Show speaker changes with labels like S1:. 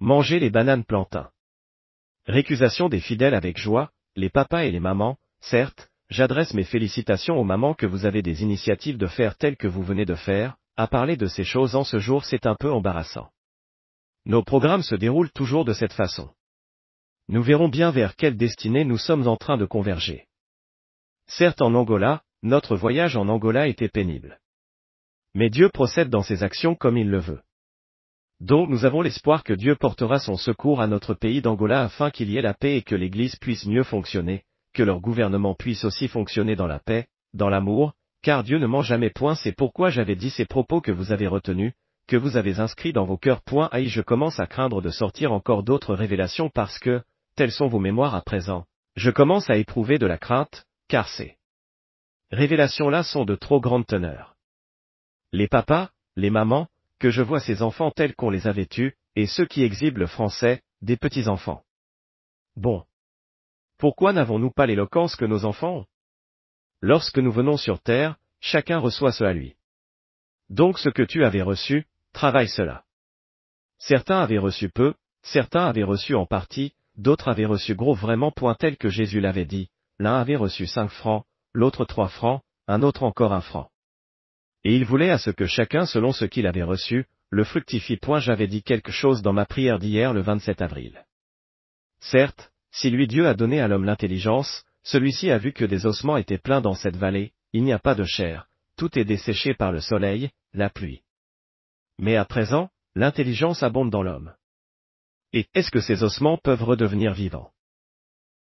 S1: Mangez les bananes plantains. Récusation des fidèles avec joie, les papas et les mamans, certes, j'adresse mes félicitations aux mamans que vous avez des initiatives de faire telles que vous venez de faire, à parler de ces choses en ce jour c'est un peu embarrassant. Nos programmes se déroulent toujours de cette façon. Nous verrons bien vers quelle destinée nous sommes en train de converger. Certes en Angola, notre voyage en Angola était pénible. Mais Dieu procède dans ses actions comme il le veut. Donc nous avons l'espoir que Dieu portera son secours à notre pays d'Angola afin qu'il y ait la paix et que l'Église puisse mieux fonctionner, que leur gouvernement puisse aussi fonctionner dans la paix, dans l'amour, car Dieu ne ment jamais. C'est pourquoi j'avais dit ces propos que vous avez retenus, que vous avez inscrits dans vos cœurs. Je commence à craindre de sortir encore d'autres révélations parce que, telles sont vos mémoires à présent, je commence à éprouver de la crainte, car ces révélations-là sont de trop grande teneur. Les papas, les mamans, que je vois ces enfants tels qu'on les a vêtus, et ceux qui exhibent le français, des petits-enfants. Bon. Pourquoi n'avons-nous pas l'éloquence que nos enfants ont? Lorsque nous venons sur terre, chacun reçoit ce à lui. Donc ce que tu avais reçu, travaille cela. Certains avaient reçu peu, certains avaient reçu en partie, d'autres avaient reçu gros vraiment tel que Jésus l'avait dit, l'un avait reçu 5 francs, l'autre 3 francs, un autre encore 1 franc. Et il voulait à ce que chacun selon ce qu'il avait reçu, le fructifie. J'avais dit quelque chose dans ma prière d'hier le 27 avril. Certes, si lui Dieu a donné à l'homme l'intelligence, celui-ci a vu que des ossements étaient pleins dans cette vallée, il n'y a pas de chair, tout est desséché par le soleil, la pluie. Mais à présent, l'intelligence abonde dans l'homme. Et est-ce que ces ossements peuvent redevenir vivants?